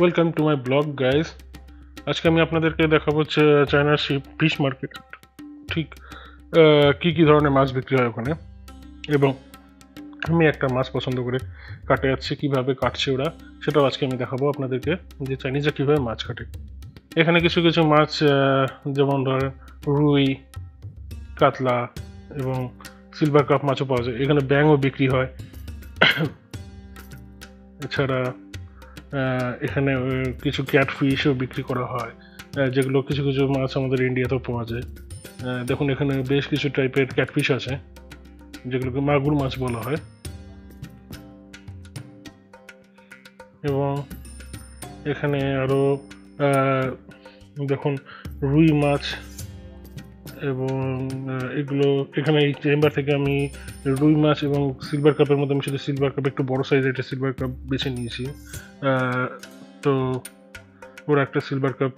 Welcome to my blog guys. আজকে আমি আপনাদেরকে দেখাবো চায়নার ফিশ মার্কেট, ঠিক কি কি ধরনের মাছ বিক্রি হয় ওখানে, এবং আমি একটা মাছ পছন্দ করে কাটে যাচ্ছি, কীভাবে কাটছে ওরা সেটাও আজকে আমি দেখাবো আপনাদেরকে, যে চাইনিজরা কীভাবে মাছ কাটে। এখানে কিছু কিছু মাছ যেমন ধরেন রুই, কাতলা এবং সিলভার কাপ মাছও পাওয়া যায়। এখানে ব্যাঙও বিক্রি হয়। এছাড়া এখানে কিছু ক্যাটফিশও বিক্রি করা হয়, যেগুলো কিছু কিছু মাছ আমাদের ইন্ডিয়াতেও পাওয়া যায়। দেখুন এখানে বেশ কিছু টাইপের ক্যাটফিশ আছে, যেগুলোকে মাগুর মাছ বলা হয়। এবং এখানে আরও দেখুন রুই মাছ, এবং এগুলো এখানে এই চেম্বার থেকে আমি রুই মাছ এবং সিলভার কাপের মধ্যে আমি শুধু সিলভার কাপ, একটু বড় সাইজের একটা সিলভার কাপ বেছে নিয়েছি। তো ওরা একটা সিলভার কাপ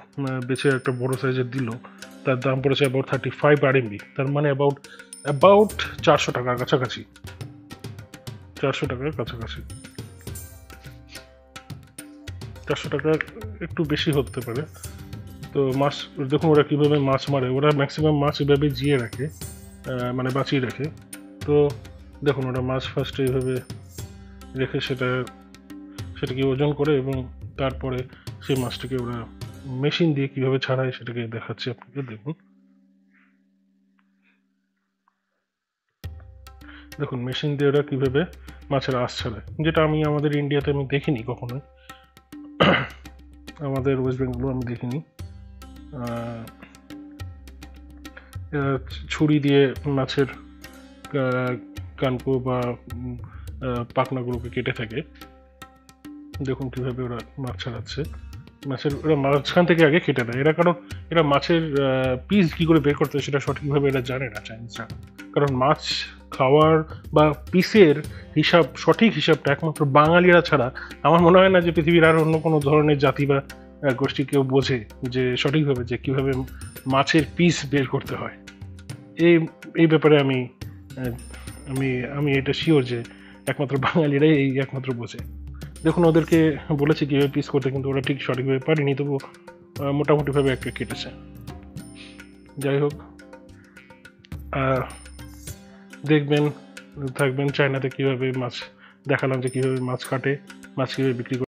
বেছে একটা বড় সাইজের দিল, তার দাম পড়েছে অ্যাবাউট 35 RMB, তার মানে অ্যাবাউট 400 টাকার কাছাকাছি। 400 টাকার কাছাকাছি, 400 টাকা একটু বেশি হতে পারে। তো মাছ দেখুন ওরা কীভাবে মাছ মারে, ওরা ম্যাক্সিমাম মাছ এভাবে জিয়ে রাখে, মানে বাঁচিয়ে রাখে। তো দেখুন ওরা মাছ ফার্স্টে এইভাবে রেখে সেটাকে ওজন করে, এবং তারপরে সেই মাছটাকে ওরা মেশিন দিয়ে কীভাবে ছাড়ায় সেটাকে দেখাচ্ছি আপনাকে। দেখুন মেশিন দিয়ে ওরা কীভাবে মাছের আঁশ ছাড়ায়, যেটা আমি আমাদের ইন্ডিয়াতে আমি দেখিনি কখনোই, আমাদের ওয়েস্ট বেঙ্গলও আমি দেখিনি। ছুরি দিয়ে মাছের কানকো বা পাখনাগুলোকে কেটে থাকে। দেখুন কীভাবে ওরা মাছ ছাড়াচ্ছে। ওরা মাঝখান থেকে আগে কেটে দেয় এরা, কারণ এরা মাছের পিস কী করে বের করতে হয় সেটা সঠিকভাবে এরা জানে না চাইনিজরা। কারণ মাছ খাওয়ার বা পিসের সঠিক হিসাবটা একমাত্র বাঙালিরা ছাড়া আমার মনে হয় না যে পৃথিবীর আর অন্য কোনো ধরনের জাতি বা গোষ্ঠী কেউ বোঝে যে সঠিকভাবে যে কীভাবে মাছের পিস বের করতে হয়। এই ব্যাপারে আমি আমি আমি এটা শিওর যে একমাত্র বাঙালিরাই একমাত্র বোঝে। দেখুন ওদেরকে বলেছে কীভাবে পিস করতে, কিন্তু ওরা ঠিক সঠিকভাবে পারেনি, তবু মোটামুটিভাবে একটা কেটেছে। যাই হোক, দেখবেন থাকবেন চায়নাতে কীভাবে মাছ দেখালাম, যে কীভাবে মাছ কাটে, মাছ কীভাবে বিক্রি করে।